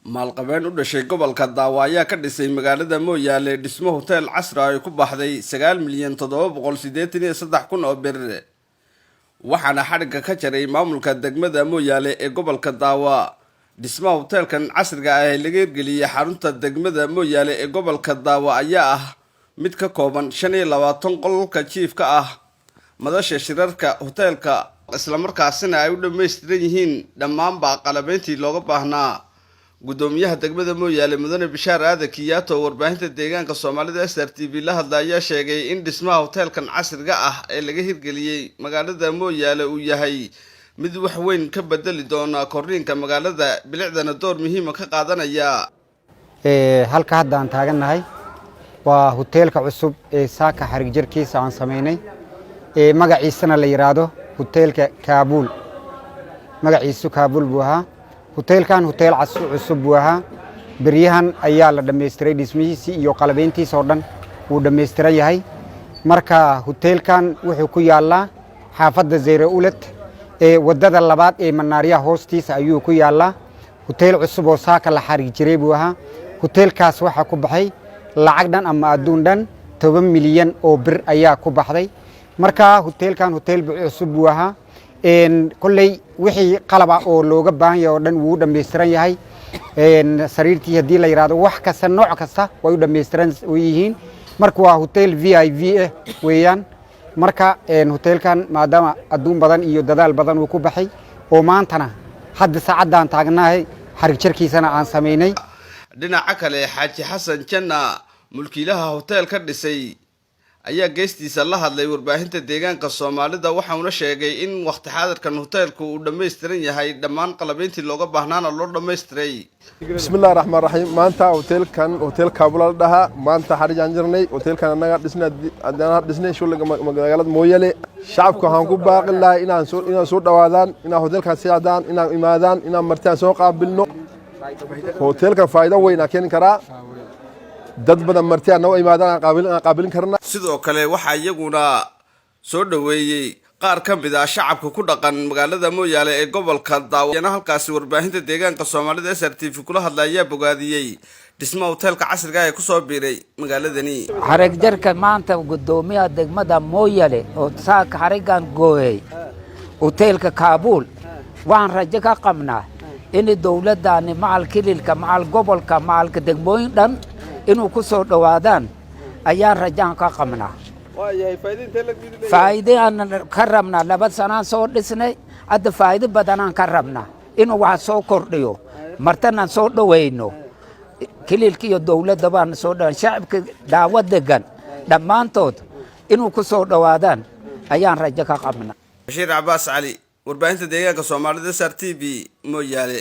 maalqabeen u dhashay gobolka Daawa ayaa ka dhisay magaalada Mooyaale dhismo hotel casri ah oo ku baxday 9,783,000 oo bir. waxaana xadhiga ka jaray maamulka degmada Mooyaale ee gobolka Daawa. dhismaha hotelkan casriga ah ee laga hirgeliyay xarunta degmada Mooyaale ee gobolka Daawa ayaa ah mid ka kooban 25 qolka jiifka ah. madasha shirarka hotelka isla markaasina ay u dhameystiran yihiin dhammaan qalabayntii looga baahnaa. gudoomiyaha degmada Mooyaale Mudane Bishaar Aadan Kiyaato warbaahinta deegaanka Soomaalida SRTV la hadlaya sheegay in dhismaha hotelkan casriga ah ee laga hirgeliyay magaalada Mooyaale uu yahay mid wax weyn ka bedeli doona korriinka magaalada bilicdana door muhiim ah ka qaadanaya. halka hadda aan taaganahay waa hotelka cusub ee saaka xarig jarkiisa aan sameynay magaciisana la yiraahdo hotelka Kaabul. magaciisu Kaabul buu ahaa. hotelkan hotel cusub buu ahaa. beryahan ayaa la dhameystiray dhismihiisa iyo qalabeyntiisa oo dhan uu dhameystiran yahay. marka hotelkan wuxuu ku yaalaa xaafadda Zeyre Ulet wadada labaad ee Manaariya hoostiisa ayuu ku yaalaa. hotel cusub oo saaka la xarig jiray buu ahaa. hotelkaas waxa ku baxay lacag dhan ama adduun dhan 10 milyan oo bir ayaa ku baxday. marka hotelkan hotel cusub buu ahaa. kulley wixii qalab ah oo looga baahan yahay oo dhan wuu dhameystiran yahay. sariirtii hadii la yiraahdo wax kasta nooc kasta way u dhameystiran yihiin. marka waa hotel VIP weeyaan. marka hotelkan maadaama adduun badan iyo dadaal badan uu ku baxay oo maantana hadda saacadaan taagnahay xarig jarkiisana aan sameynay. dhinaca kale Xaaji Xasan Janna mulkiilaha hotelka dhisay ayaa geestiisa la hadlay warbaahinta deegaanka Soomaalida waxaana sheegay in waqti xaadirkan hotelku uu dhameystiran yahay dhammaan qalabayntii looga baahnaana loo dhameystiray. bismillaahir rahmaanir rahiim. maanta hotelkan hotel Kaabul la dhahaa maanta xarijan jirnay hotelkan anaga dhisnay shulga magaalada Mooyaale. shacabku waxaan ku baaqi lahaa inaan soo dhawaadaan inaan hotelkan siyaadaan inaan imaadaan inaan martaan soo qaabilno. hotelkan faa'iido weyn ah keen karaa dad badan martiya noo imaadaan qaabilin karna. sidoo kale waxa iyaguna soo dhaweeyay qaar ka mid ah shacabka ku dhaqan magaalada Mooyaale ee gobolka Daawa. halkaas warbaahinta deegaanka Soomaalida SRTV kula hadlaya bogaadiyay dhismaha hotelka casriga ah ee ku soo biiray magaaladani. xarig jarka maanta gudoomiyaha degmada Mooyaale oo saaka xarigan gooyay hotelka Kaabul waan rajo ka qabnaa in dawladdaani macal kililka macal gobolka macal degmooyin dhan inuu ku soo dhawaadaan ayaan rajaan ka qabnaa. faa'iideen ka rabnaa 2 sano soo dhisnay hadda faa'iido badan aan ka rabnaa inuu wax soo kordhiyo martana soo dhaweyno kililka iyo dawladda baan soo dhawan shacabka Daawa degan dhammaantood inuu ku soo dhawaadaan ayaan rajo ka qabnaa. Bashiir Abbas Ali warbaahinta deegaanka Soomaalida SRTV Mooyaale.